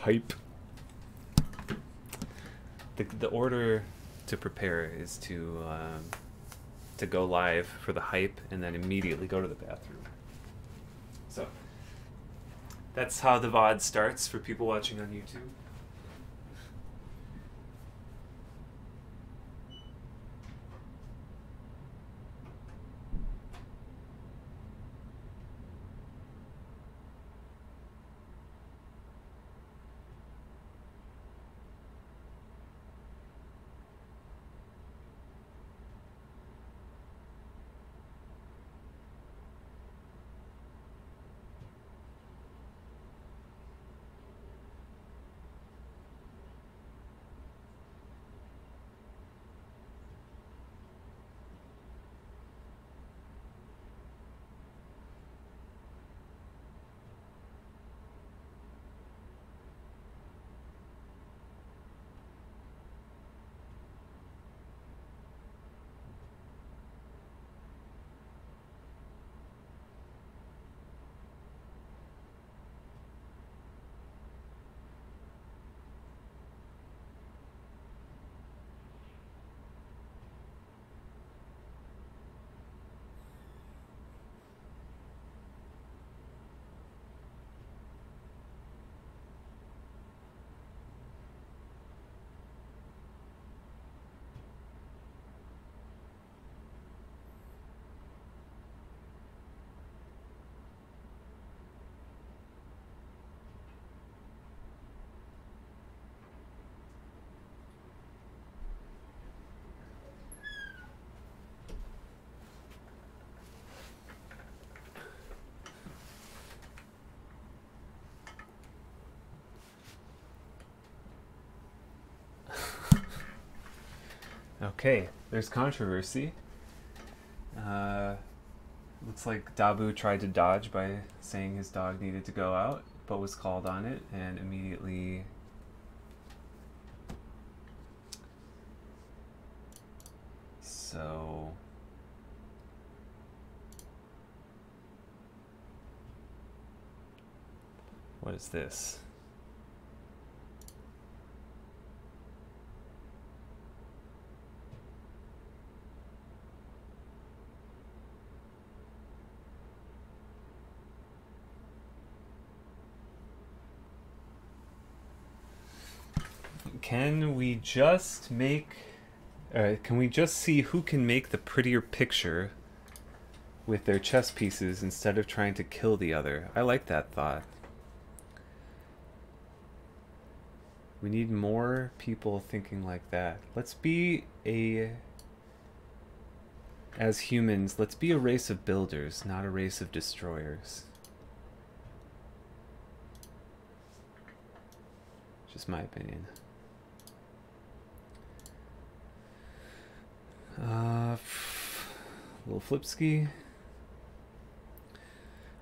hype. The order to prepare is to go live for the hype and then immediately go to the bathroom. So that's how the VOD starts for people watching on YouTube. Okay, there's controversy. Looks like Dabu tried to dodge by saying his dog needed to go out, but was called on it and immediately so what is this? Can we just see who can make the prettier picture with their chess pieces instead of trying to kill the other? I like that thought. We need more people thinking like that. Let's be as humans, let's be a race of builders, not a race of destroyers. Just my opinion. Little flipski.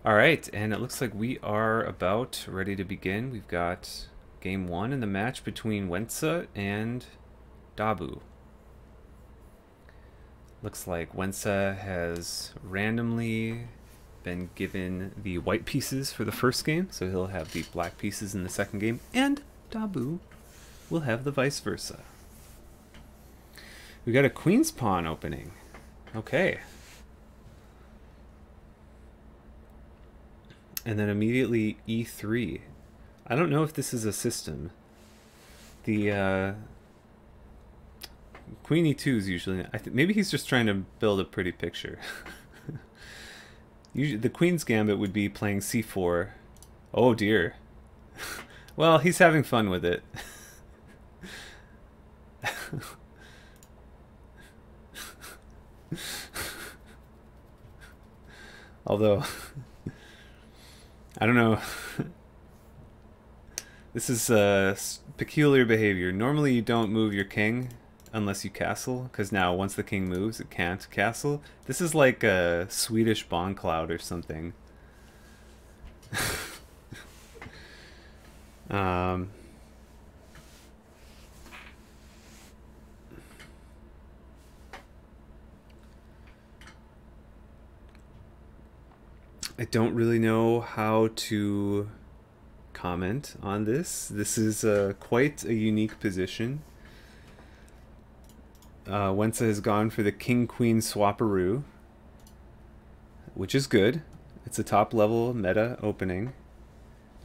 All right, and it looks like we are about ready to begin. We've got game one in the match between Wentza and Dabu. Looks like Wentza has randomly been given the white pieces for the first game, so he'll have the black pieces in the second game, and Dabu will have the vice versa. We got a queen's pawn opening. Okay. And then immediately e3. I don't know if this is a system. The queen e2 is usually... maybe he's just trying to build a pretty picture. Usually, the queen's gambit would be playing c4. Oh dear. Well, he's having fun with it. Although, I don't know. This is peculiar behavior. Normally you don't move your king unless you castle, because now once the king moves, it can't castle. This is like a Swedish bomb cloud or something. I don't really know how to comment on this. This is quite a unique position. Wentza has gone for the king-queen swaparoo, which is good. It's a top-level meta opening.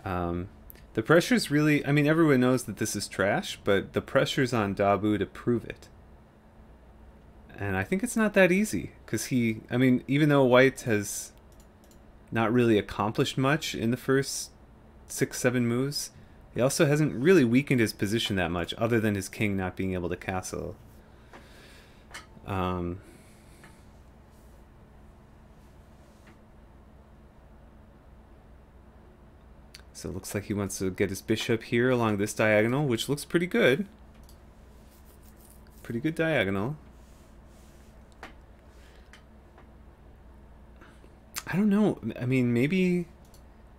The pressure's really... I mean, everyone knows that this is trash, but the pressure's on Dabu to prove it. And I think it's not that easy, because he... I mean, even though White has not really accomplished much in the first 6-7 moves, he also hasn't really weakened his position that much, other than his king not being able to castle. So it looks like he wants to get his bishop here along this diagonal, which looks pretty good. Pretty good diagonal. I don't know. I mean, maybe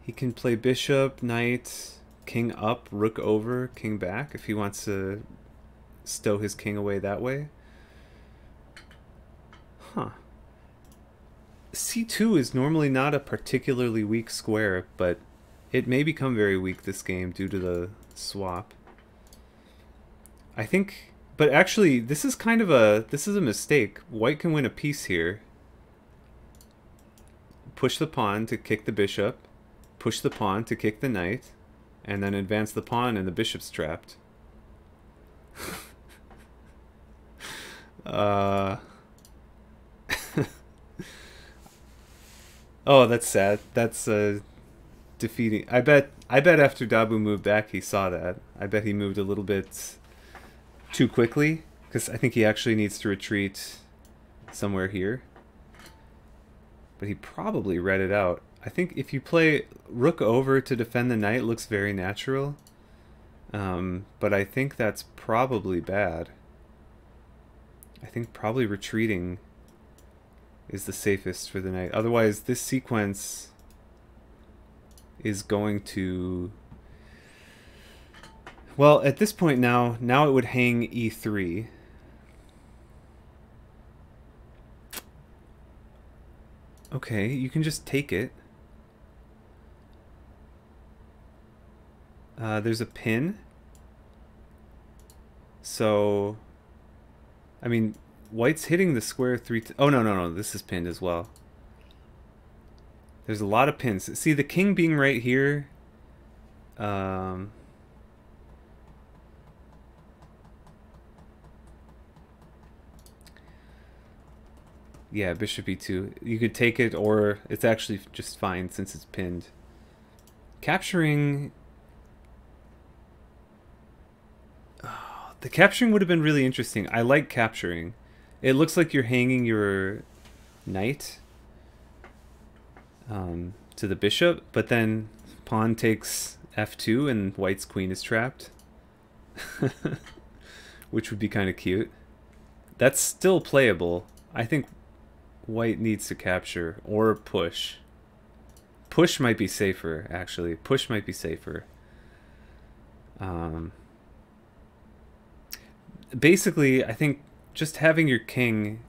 he can play bishop, knight, king up, rook over, king back if he wants to stow his king away that way. Huh. C2 is normally not a particularly weak square, but it may become very weak this game due to the swap. I think, but actually this is kind of a mistake. White can win a piece here. Push the pawn to kick the bishop, push the pawn to kick the knight, and then advance the pawn and the bishop's trapped. Oh, that's sad. That's defeating. I bet after Dabu moved back he saw that. I bet he moved a little bit too quickly, because I think he actually needs to retreat somewhere here. But he probably read it out. I think if you play rook over to defend the knight, it looks very natural. But I think that's probably bad. I think probably retreating is the safest for the knight. Otherwise, this sequence is going to... Well, at this point now it would hang e3. Okay, you can just take it. There's a pin. So, I mean, White's hitting the square 3... Oh, no, this is pinned as well. There's a lot of pins. See, the king being right here... Yeah, bishop e2. You could take it, or it's actually just fine since it's pinned. Capturing... Oh, the capturing would have been really interesting. I like capturing. It looks like you're hanging your knight to the bishop, but then pawn takes f2 and White's queen is trapped. Which would be kind of cute. That's still playable. I think White needs to capture or push. Push might be safer, actually. Push might be safer. Basically, I think just having your king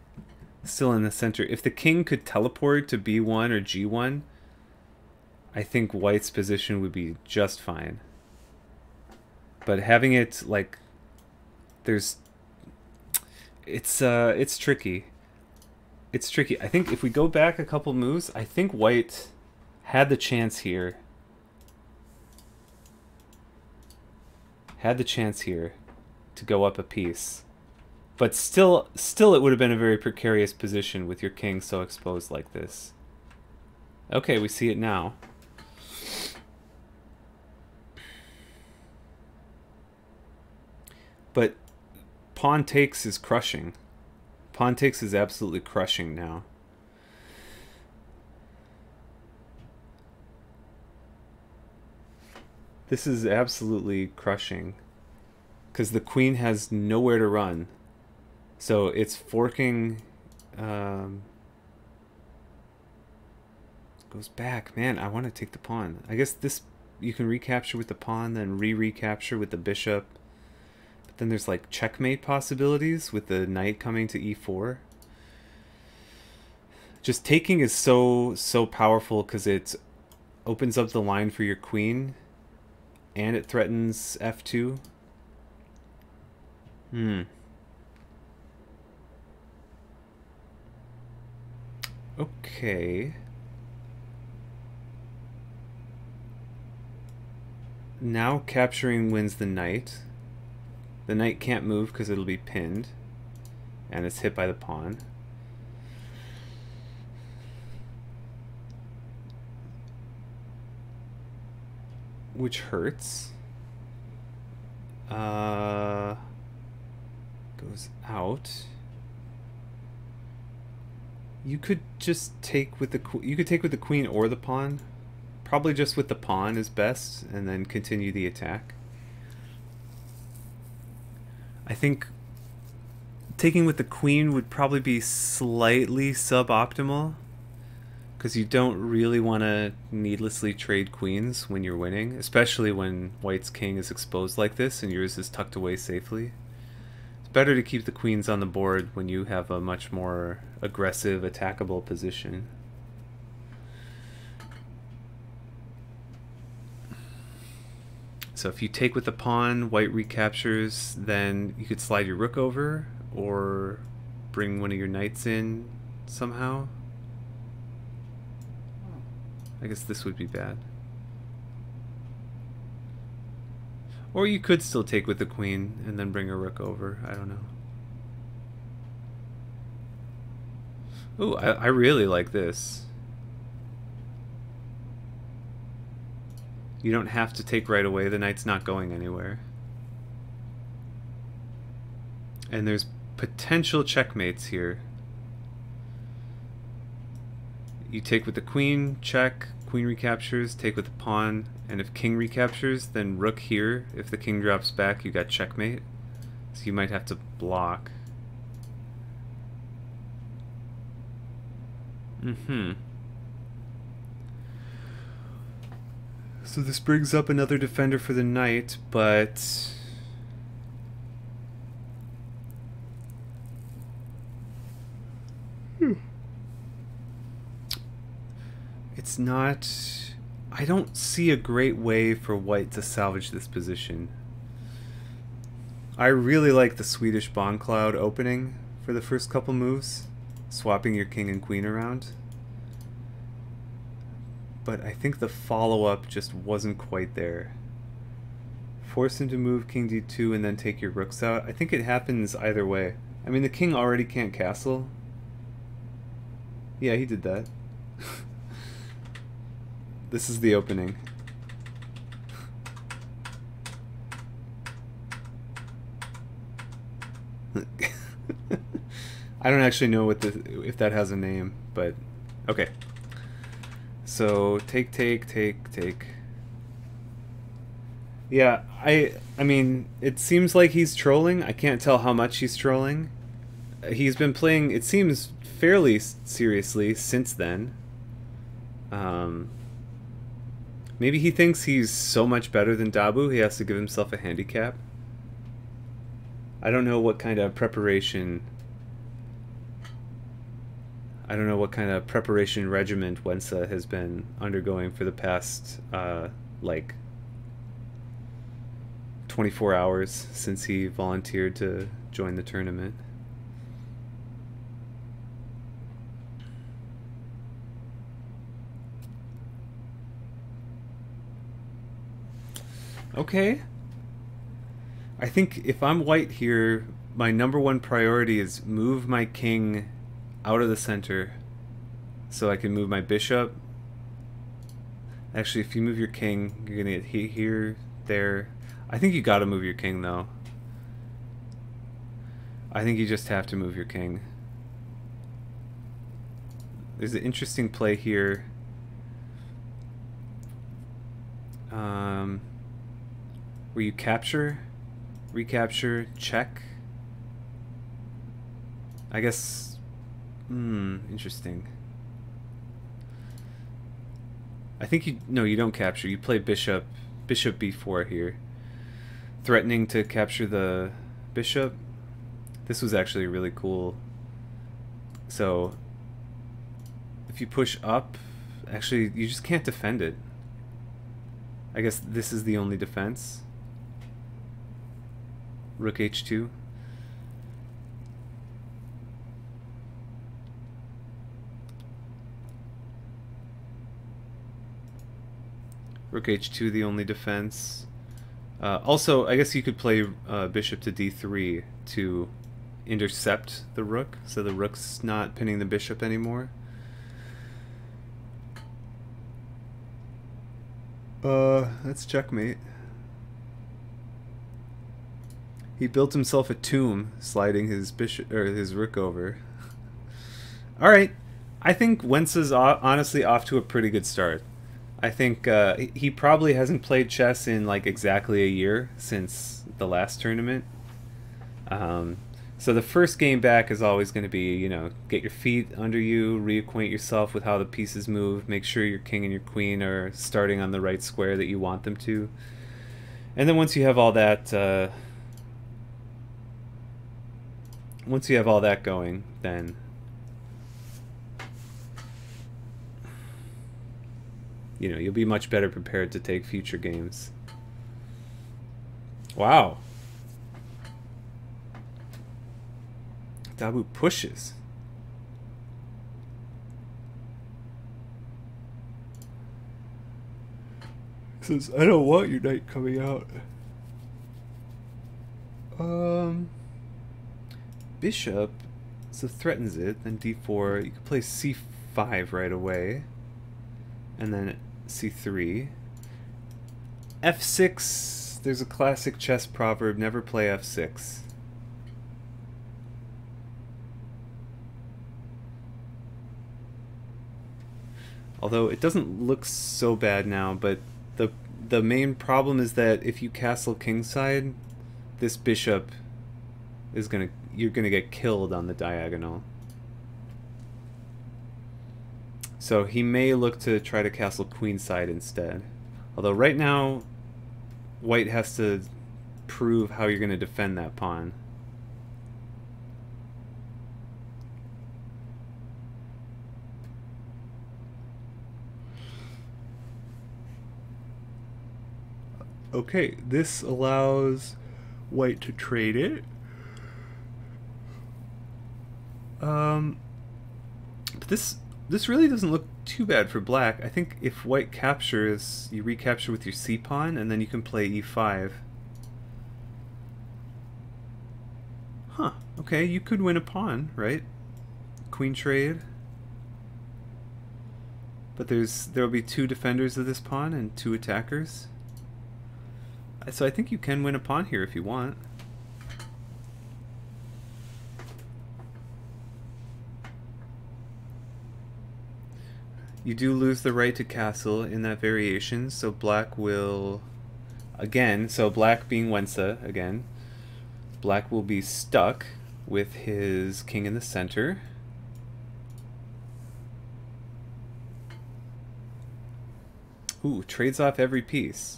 still in the center. If the king could teleport to b1 or g1, I think White's position would be just fine. But having it like it's tricky. It's tricky. I think if we go back a couple moves, I think White had the chance here. Had the chance here to go up a piece. But still it would have been a very precarious position with your king so exposed like this. Okay, we see it now. But pawn takes is crushing. Pawn takes is absolutely crushing now. This is absolutely crushing. Because the queen has nowhere to run. So it's forking... goes back. Man, I want to take the pawn. I guess this you can recapture with the pawn, then recapture with the bishop. But then there's like checkmate possibilities with the knight coming to e4. Just taking is so powerful because it opens up the line for your queen. and it threatens f2. Okay. Now capturing wins the knight. The knight can't move because it'll be pinned, and it's hit by the pawn. Which hurts. Goes out. You could just take with the you could take with the queen or the pawn. Probably just with the pawn is best, and then continue the attack. I think taking with the queen would probably be slightly suboptimal, because you don't really want to needlessly trade queens when you're winning, especially when white's king is exposed like this and yours is tucked away safely. It's better to keep the queens on the board when you have a much more aggressive, attackable position. So if you take with the pawn, white recaptures, then you could slide your rook over or bring one of your knights in somehow. I guess this would be bad. Or you could still take with the queen and then bring a rook over. I don't know. Ooh, I really like this. You don't have to take right away. The knight's not going anywhere. And there's potential checkmates here. You take with the queen, check, queen recaptures, take with the pawn, and if king recaptures, then rook here. If the king drops back, you got checkmate. So you might have to block. So this brings up another defender for the knight, but it's not... I don't see a great way for white to salvage this position. I really like the Swedish Bond Cloud opening for the first couple moves, swapping your king and queen around. But I think the follow-up just wasn't quite there. Force him to move king d2 and then take your rooks out. I think it happens either way. I mean, the king already can't castle. Yeah, he did that. This is the opening. I don't actually know what if that has a name, but okay. So take. Yeah, I mean, it seems like he's trolling. I can't tell how much he's trolling. He's been playing, it seems, fairly seriously since then. Maybe he thinks he's so much better than Dabu, he has to give himself a handicap. I don't know what kind of preparation... I don't know what kind of preparation regiment Wentza has been undergoing for the past, like, 24 hours since he volunteered to join the tournament. Okay. I think if I'm white here, my #1 priority is move my king out of the center so I can move my bishop. Actually, if you move your king, you're gonna get here, there. I think you gotta move your king, though. I think you just have to move your king. There's an interesting play here. Where you capture, recapture, check. I guess... interesting. I think you... No, you don't capture. You play bishop b4 here. Threatening to capture the bishop. This was actually really cool. So, if you push up... Actually, you just can't defend it. I guess this is the only defense. Rook h2. Rook h2 the only defense. Also, I guess you could play bishop to d3 to intercept the rook, so the rook's not pinning the bishop anymore. That's checkmate. He built himself a tomb, sliding his bishop or his rook over. All right, I think Wentza's honestly off to a pretty good start. I think he probably hasn't played chess in like exactly a year since the last tournament. So the first game back is always going to be, you know, get your feet under you, reacquaint yourself with how the pieces move, make sure your king and your queen are starting on the right square that you want them to. And then once you have all that, going, then you know, you'll be much better prepared to take future games. Wow. Dabu pushes. Says, I don't want your knight coming out. Bishop, so threatens it, then d4. You can play c5 right away. And then c3. f6, there's a classic chess proverb, never play f6. Although it doesn't look so bad now, but the main problem is that if you castle kingside, this bishop is you're gonna get killed on the diagonal. So he may look to try to castle queenside instead. Although right now, white has to prove how you're gonna defend that pawn. Okay, this allows white to trade it. But this really doesn't look too bad for black. I think if white captures, you recapture with your c-pawn, and then you can play e5. Huh, okay, you could win a pawn, right? Queen trade. But there'll be two defenders of this pawn and two attackers. So I think you can win a pawn here if you want. You do lose the right to castle in that variation, so black will, again, so black being Wentza, again, black will be stuck with his king in the center. Ooh, trades off every piece.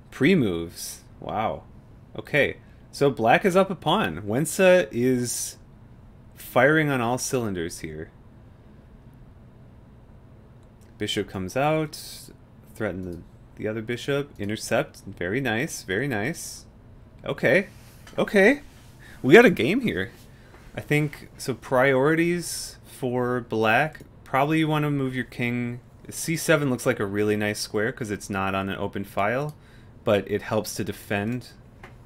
Pre-moves. Wow. Okay, so black is up a pawn. Wentza is firing on all cylinders here. Bishop comes out, threaten the other bishop, intercept. Very nice, very nice. Okay, okay. We got a game here. I think, so priorities for black, probably you want to move your king. c7 looks like a really nice square because it's not on an open file, but it helps to defend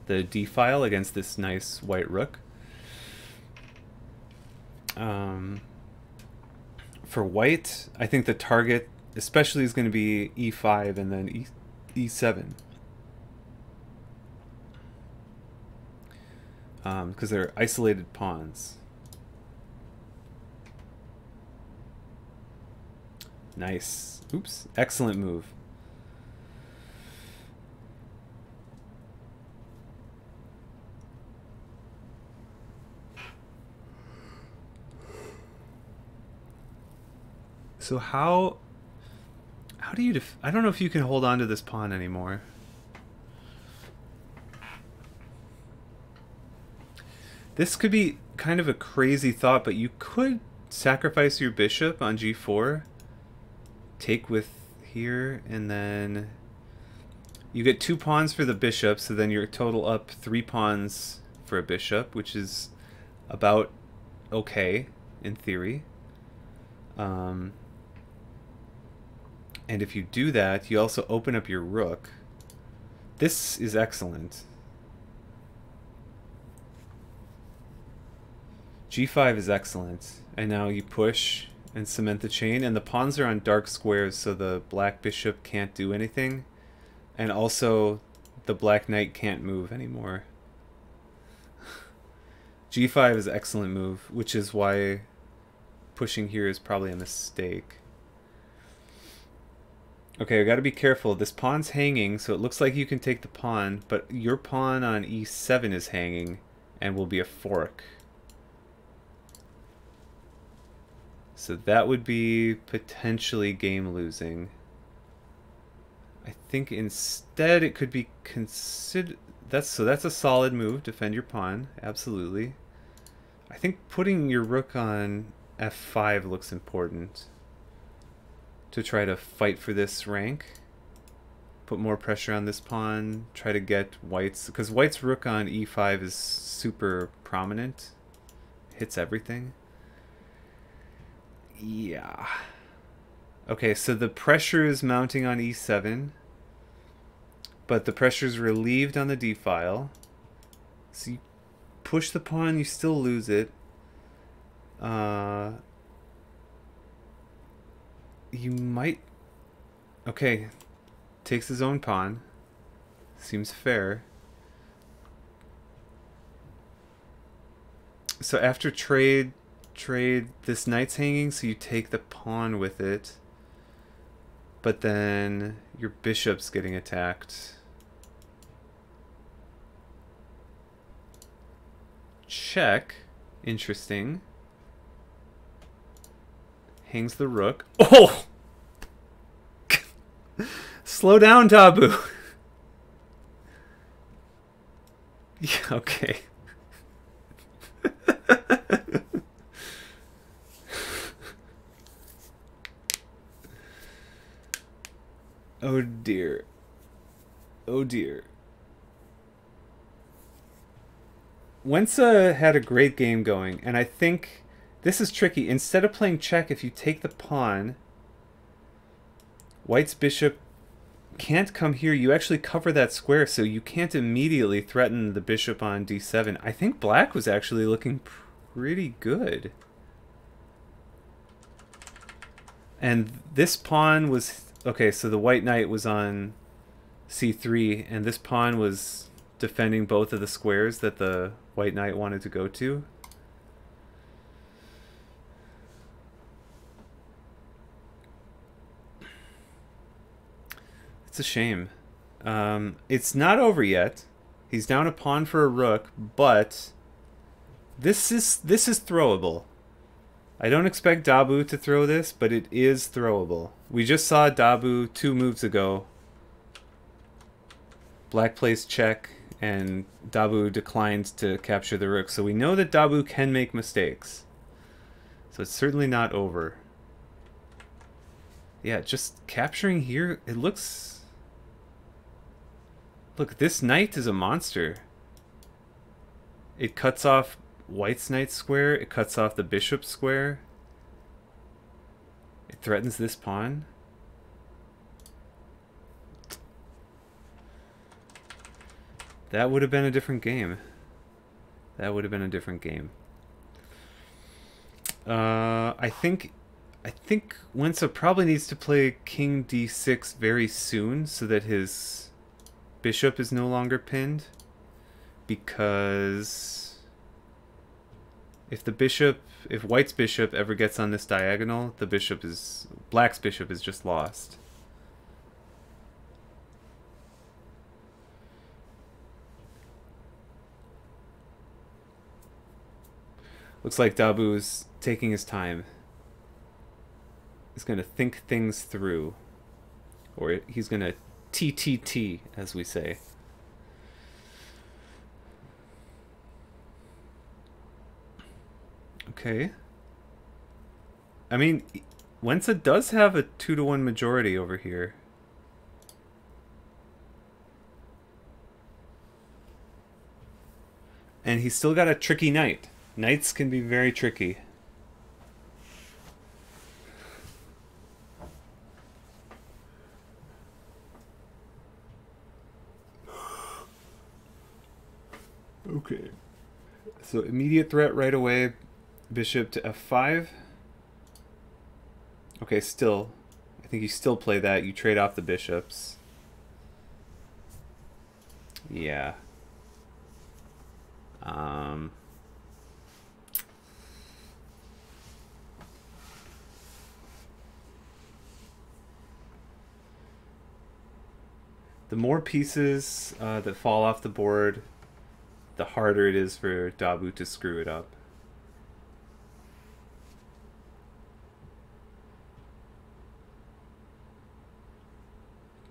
the d file against this nice white rook. For white, I think the target especially is going to be e5 and then e7. Because they're isolated pawns. Nice. Oops. Excellent move. So how do you I don't know if you can hold on to this pawn anymore. This could be kind of a crazy thought, but you could sacrifice your bishop on g4, take with here, and then you get 2 pawns for the bishop, so then you're total up 3 pawns for a bishop, which is about okay in theory. And if you do that, you also open up your rook. This is excellent. G5 is excellent. And now you push and cement the chain, and the pawns are on dark squares, so the black bishop can't do anything. And also, the black knight can't move anymore. G5 is an excellent move, which is why pushing here is probably a mistake. Okay, I gotta be careful. This pawn's hanging, so it looks like you can take the pawn, but your pawn on e7 is hanging and will be a fork. So that would be potentially game losing. I think instead it could be considered. That's a solid move. Defend your pawn, absolutely. I think putting your rook on f5 looks important to try to fight for this rank. Put more pressure on this pawn. Try to get white's, because white's rook on e5 is super prominent. Hits everything. Yeah. Okay, so the pressure is mounting on e7, but the pressure is relieved on the d file. So you push the pawn, you still lose it. You might... Okay, takes his own pawn. Seems fair. So after trade, this knight's hanging, so you take the pawn with it. But then your bishop's getting attacked. Check. Interesting. Hangs the rook. Oh! Slow down, Dabu. Yeah, okay. Oh dear. Oh dear. Wentza had a great game going, and I think this is tricky. Instead of playing check, if you take the pawn, white's bishop can't come here. You actually cover that square, so you can't immediately threaten the bishop on d7. I think black was actually looking pretty good. And this pawn was... Okay, so the white knight was on c3, and this pawn was defending both of the squares that the white knight wanted to go to. It's a shame. It's not over yet. He's down a pawn for a rook, but this is throwable. I don't expect Dabu to throw this, but it is throwable. We just saw Dabu 2 moves ago. Black plays check, and Dabu declined to capture the rook. So we know that Dabu can make mistakes. So it's certainly not over. Yeah, just capturing here, it looks... Look, this knight is a monster. It cuts off white's knight square, it cuts off the bishop square. It threatens this pawn. That would have been a different game. That would have been a different game. I think Wentza probably needs to play king d6 very soon so that his bishop is no longer pinned, because if white's bishop ever gets on this diagonal, black's bishop is just lost. Looks like Dabu's taking his time. He's going to think things through. Or he's going to TTT, as we say. Okay. I mean, Wentza does have a 2-to-1 majority over here. And he's still got a tricky knight. Knights can be very tricky. Okay. So immediate threat right away. Bishop to f5. Okay, still. I think you still play that. You trade off the bishops. Yeah. The more pieces that fall off the board, the harder it is for Dabu to screw it up.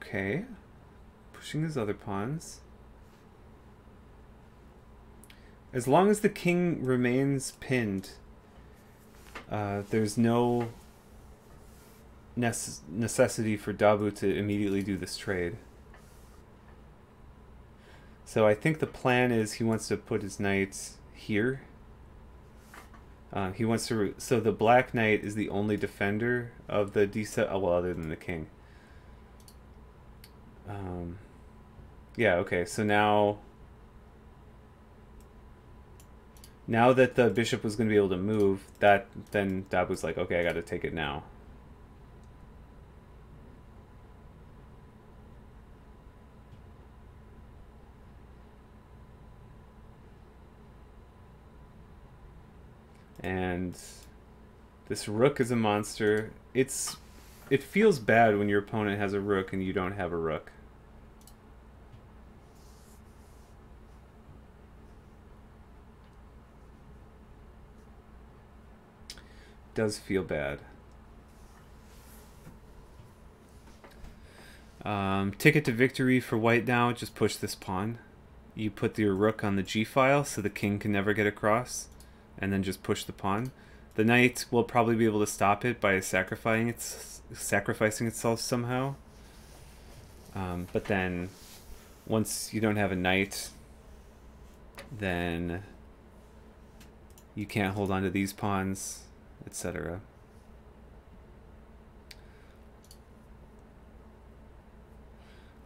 Okay. Pushing his other pawns. As long as the king remains pinned, there's no necessity for Dabu to immediately do this trade. So I think the plan is he wants to put his knights here. He wants to... So the black knight is the only defender of the d7... Oh, well, other than the king. Yeah, okay. So now that the bishop was going to be able to move, then Dabu's like, okay, I got to take it now. And this rook is a monster. It feels bad when your opponent has a rook and you don't have a rook. Does feel bad. Ticket to victory for white now. Just push this pawn. You put your rook on the g file so the king can never get across, and then just push the pawn. The knight will probably be able to stop it by sacrificing itself somehow. But then once you don't have a knight, then you can't hold on to these pawns, etc.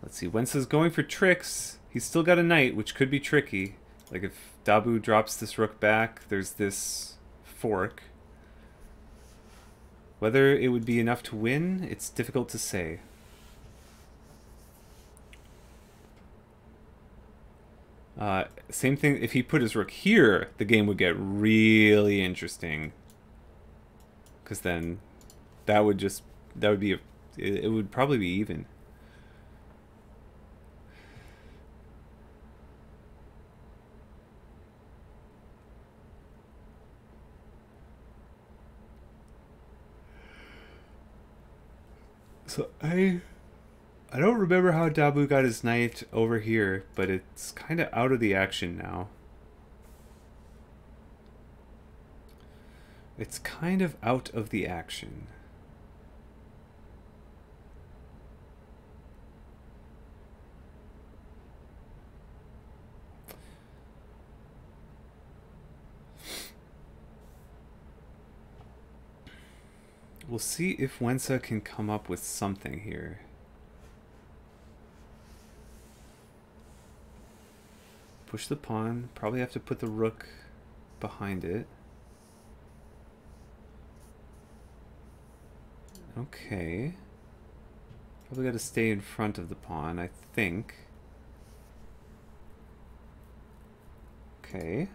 Let's see, Wentza's going for tricks. He's still got a knight, which could be tricky. Like if Dabu drops this rook back, there's this fork. Whether it would be enough to win, it's difficult to say. Same thing, if he put his rook here, the game would get really interesting. Because then it would probably be even. So I don't remember how Dabu got his knight over here, but it's kind of out of the action now. It's kind of out of the action. We'll see if Wentza can come up with something here. Push the pawn. Probably have to put the rook behind it. Okay. Probably got to stay in front of the pawn, I think. Okay.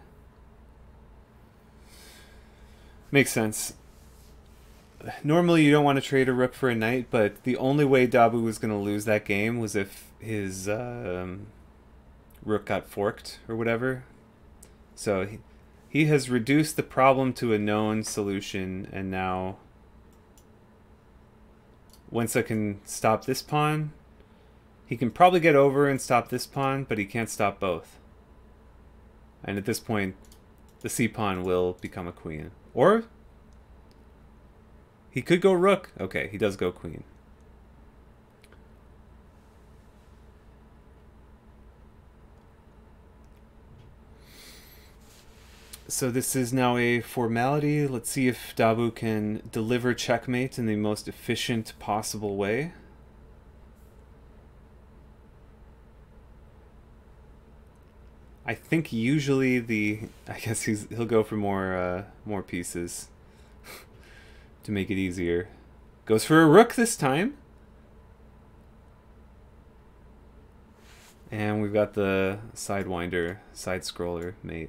Makes sense. Normally you don't want to trade a rook for a knight, but the only way Dabu was going to lose that game was if his rook got forked or whatever. So he has reduced the problem to a known solution, and now Wentza can stop this pawn. He can probably get over and stop this pawn, but he can't stop both. And at this point, the c pawn will become a queen. Or He could go rook. Okay, he does go queen. So this is now a formality. Let's see if Dabu can deliver checkmate in the most efficient possible way. I think usually I guess he'll go for more pieces to make it easier. Goes for a rook this time. And we've got the sidewinder, side scroller mate.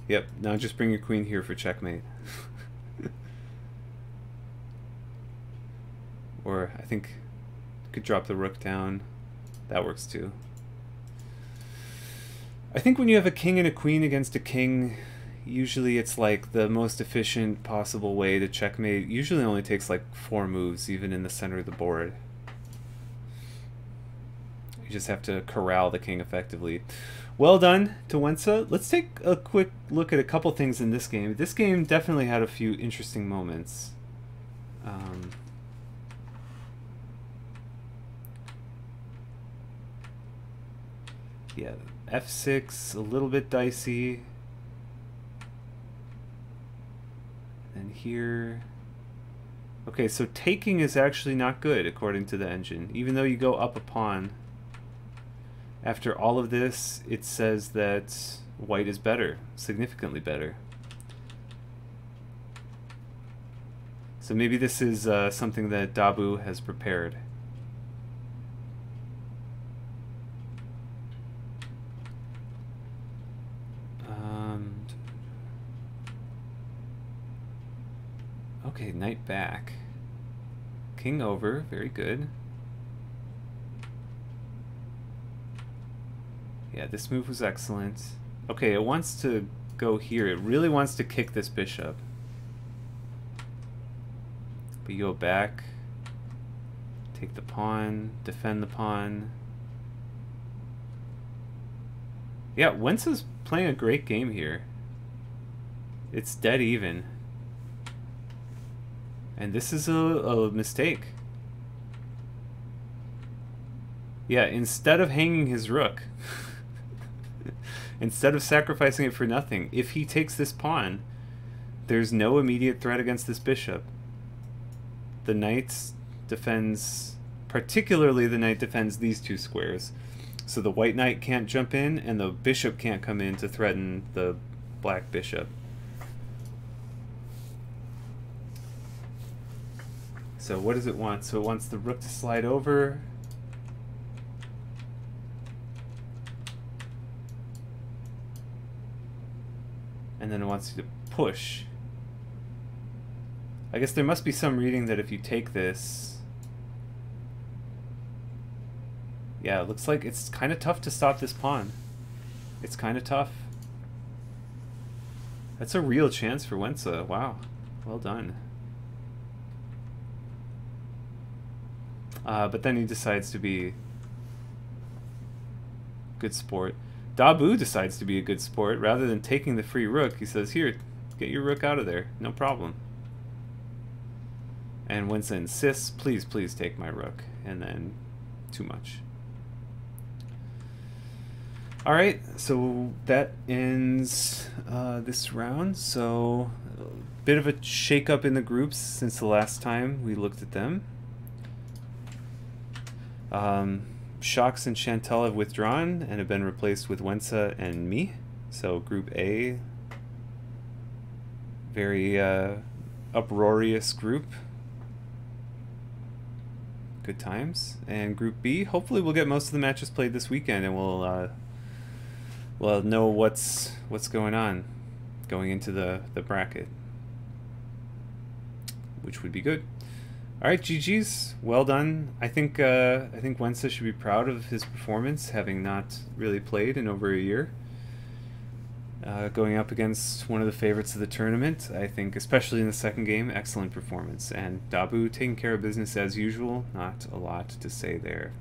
Yep, now just bring your queen here for checkmate. Or I think you could drop the rook down. That works too. I think when you have a king and a queen against a king, usually it's like the most efficient possible way to checkmate. Usually only takes like 4 moves, even in the center of the board. You just have to corral the king effectively. Well done to Wentza. Let's take a quick look at a couple things in this game. This game definitely had a few interesting moments. Yeah, f6, a little bit dicey. And here... Okay, so taking is actually not good, according to the engine. Even though you go up a pawn, after all of this, it says that white is better, significantly better. So maybe this is something that Dabu has prepared. Okay, knight back. King over, very good. Yeah, this move was excellent. Okay, it wants to go here. It really wants to kick this bishop. But you go back, take the pawn, defend the pawn. Yeah, Wentza's playing a great game here. It's dead even. And this is a mistake. Yeah, instead of hanging his rook, instead of sacrificing it for nothing, if he takes this pawn, there's no immediate threat against this bishop. The knight defends, particularly the knight defends these 2 squares. So the white knight can't jump in, and the bishop can't come in to threaten the black bishop. So what does it want? So it wants the rook to slide over. And then it wants you to push. I guess there must be some reading that if you take this... Yeah, it looks like it's kind of tough to stop this pawn. It's kind of tough. That's a real chance for Wentza. Wow. Well done. But then he decides to be good sport. Dabu decides to be a good sport. Rather than taking the free rook, he says, here, get your rook out of there. No problem. And Wentza insists, please, please take my rook. And then, too much. Alright, so that ends this round. So, a bit of a shake-up in the groups since the last time we looked at them. Shox and Chantel have withdrawn and have been replaced with Wentza and me. So Group A, very uproarious group. Good times. And Group B, hopefully we'll get most of the matches played this weekend, and we'll know what's going on going into the bracket, which would be good. All right, GG's, well done. I think Wentza should be proud of his performance, having not really played in over a year. Going up against one of the favorites of the tournament, I think, especially in the second game, excellent performance. And Dabu taking care of business as usual, not a lot to say there.